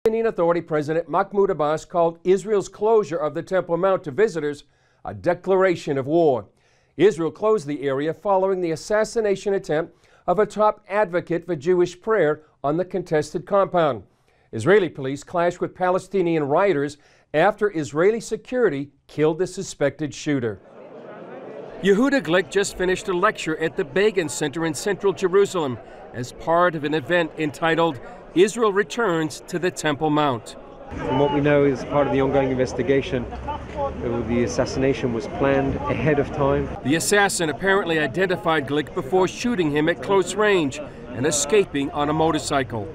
Palestinian Authority President Mahmud Abbas called Israel's closure of the Temple Mount to visitors a declaration of war. Israel closed the area following the assassination attempt of a top advocate for Jewish prayer on the contested compound. Israeli police clashed with Palestinian rioters after Israeli security killed the suspected shooter. Yehuda Glick just finished a lecture at the Begin Center in central Jerusalem as part of an event entitled Israel Returns to the Temple Mount. From what we know is part of the ongoing investigation, the assassination was planned ahead of time. The assassin apparently identified Glick before shooting him at close range and escaping on a motorcycle.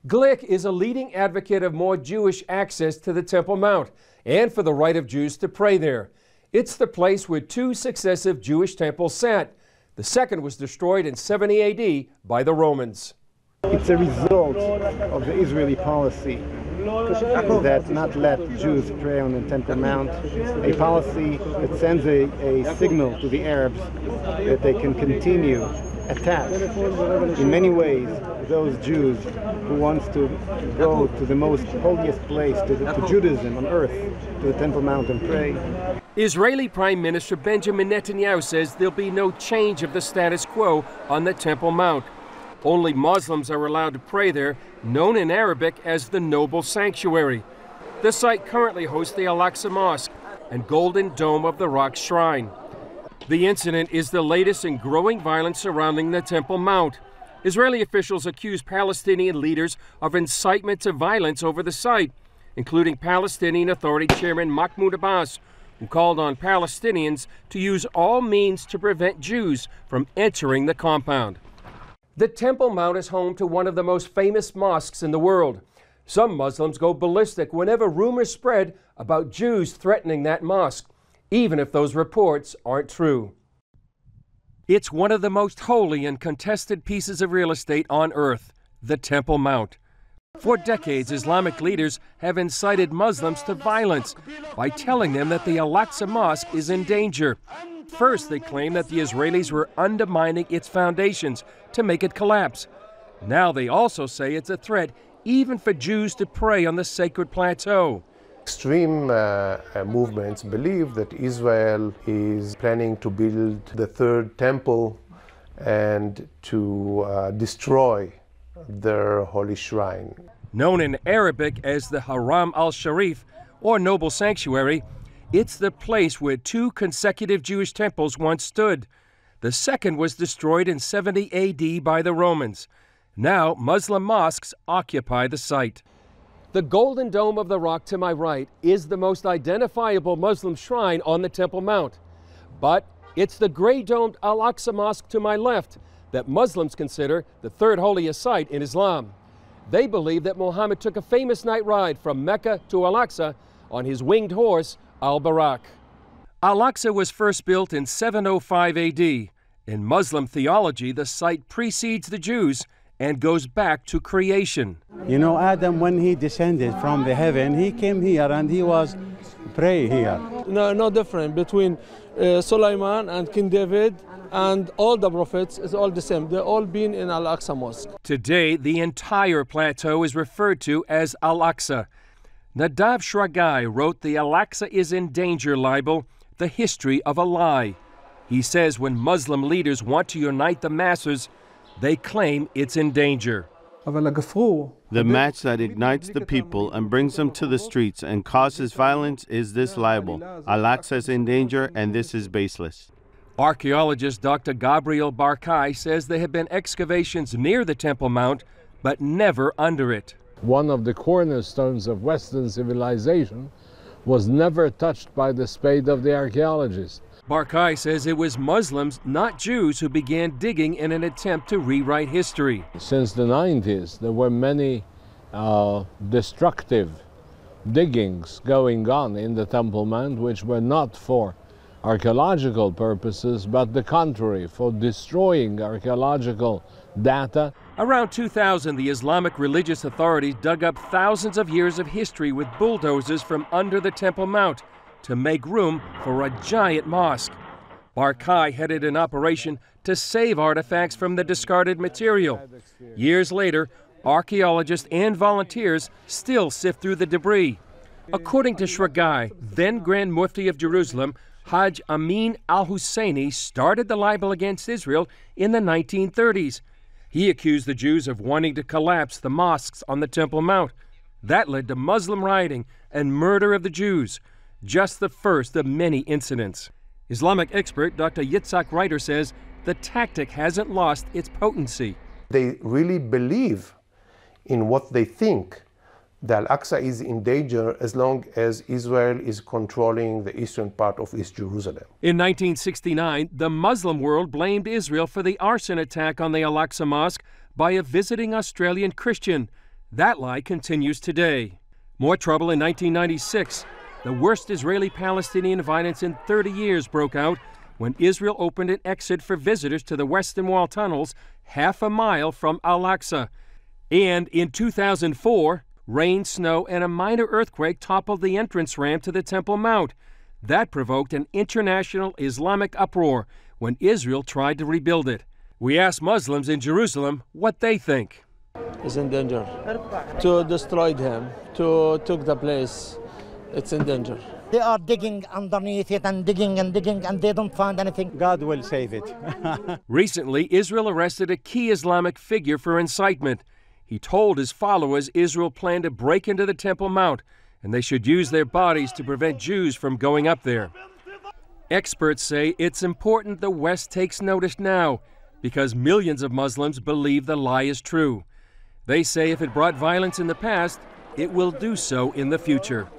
Glick is a leading advocate of more Jewish access to the Temple Mount and for the right of Jews to pray there. It's the place where two successive Jewish temples sat. The second was destroyed in 70 AD by the Romans. It's a result of the Israeli policy that not let Jews pray on the Temple Mount, a policy that sends a signal to the Arabs that they can continue attack in many ways those Jews who wants to go to the most holiest place, to Judaism on earth, to the Temple Mount and pray. Israeli Prime Minister Benjamin Netanyahu says there'll be no change of the status quo on the Temple Mount. Only Muslims are allowed to pray there, known in Arabic as the Noble Sanctuary. The site currently hosts the Al-Aqsa Mosque and Golden Dome of the Rock Shrine. The incident is the latest in growing violence surrounding the Temple Mount. Israeli officials accuse Palestinian leaders of incitement to violence over the site, including Palestinian Authority Chairman Mahmud Abbas, who called on Palestinians to use all means to prevent Jews from entering the compound. The Temple Mount is home to one of the most famous mosques in the world. Some Muslims go ballistic whenever rumors spread about Jews threatening that mosque, even if those reports aren't true. It's one of the most holy and contested pieces of real estate on earth, the Temple Mount. For decades, Islamic leaders have incited Muslims to violence by telling them that the Al-Aqsa Mosque is in danger. First, they claim that the Israelis were undermining its foundations to make it collapse. Now they also say it's a threat even for Jews to pray on the sacred plateau. Extreme movements believe that Israel is planning to build the third temple and to destroy their holy shrine. Known in Arabic as the Haram al-Sharif, or Noble Sanctuary, it's the place where two consecutive Jewish temples once stood. The second was destroyed in 70 AD by the Romans. Now, Muslim mosques occupy the site. The Golden Dome of the Rock to my right is the most identifiable Muslim shrine on the Temple Mount. But it's the gray-domed Al-Aqsa Mosque to my left that Muslims consider the third holiest site in Islam. They believe that Muhammad took a famous night ride from Mecca to Al-Aqsa on his winged horse, Al-Barak. Al-Aqsa was first built in 705 AD. In Muslim theology, the site precedes the Jews and goes back to creation. You know, Adam, when he descended from the heaven, he came here and he was pray here. No different between Solomon and King David and all the prophets is all the same. They're all been in Al-Aqsa Mosque. Today, the entire plateau is referred to as Al-Aqsa. Nadav Shragai wrote the Al-Aqsa is in danger libel, The History of a Lie. He says when Muslim leaders want to unite the masses, they claim it's in danger. The match that ignites the people and brings them to the streets and causes violence is this libel. Al-Aqsa is in danger and this is baseless. Archaeologist Dr. Gabriel Barkai says there have been excavations near the Temple Mount, but never under it. One of the cornerstones of Western civilization was never touched by the spade of the archaeologist. Barkai says it was Muslims, not Jews, who began digging in an attempt to rewrite history. Since the 90s, there were many destructive diggings going on in the Temple Mount, which were not for archaeological purposes, but the contrary, for destroying archaeological data. Around 2000, the Islamic religious authorities dug up thousands of years of history with bulldozers from under the Temple Mount to make room for a giant mosque. Barkai headed an operation to save artifacts from the discarded material. Years later, archaeologists and volunteers still sift through the debris. According to Shragai, then Grand Mufti of Jerusalem, Hajj Amin al-Husseini started the libel against Israel in the 1930s. He accused the Jews of wanting to collapse the mosques on the Temple Mount. That led to Muslim rioting and murder of the Jews, just the first of many incidents. Islamic expert Dr. Yitzhak Reiter says the tactic hasn't lost its potency. They really believe in what they think. The Al-Aqsa is in danger as long as Israel is controlling the eastern part of East Jerusalem. In 1969, the Muslim world blamed Israel for the arson attack on the Al-Aqsa Mosque by a visiting Australian Christian. That lie continues today. More trouble in 1996. The worst Israeli-Palestinian violence in 30 years broke out when Israel opened an exit for visitors to the Western Wall tunnels half a mile from Al-Aqsa. And in 2004, rain, snow, and a minor earthquake toppled the entrance ramp to the Temple Mount. That provoked an international Islamic uproar when Israel tried to rebuild it. We asked Muslims in Jerusalem what they think. It's in danger. To destroy him, to take the place, it's in danger. They are digging underneath it and digging and digging, and they don't find anything. God will save it. Recently, Israel arrested a key Islamic figure for incitement. He told his followers Israel planned to break into the Temple Mount, and they should use their bodies to prevent Jews from going up there. Experts say it's important the West takes notice now, because millions of Muslims believe the lie is true. They say if it brought violence in the past, it will do so in the future.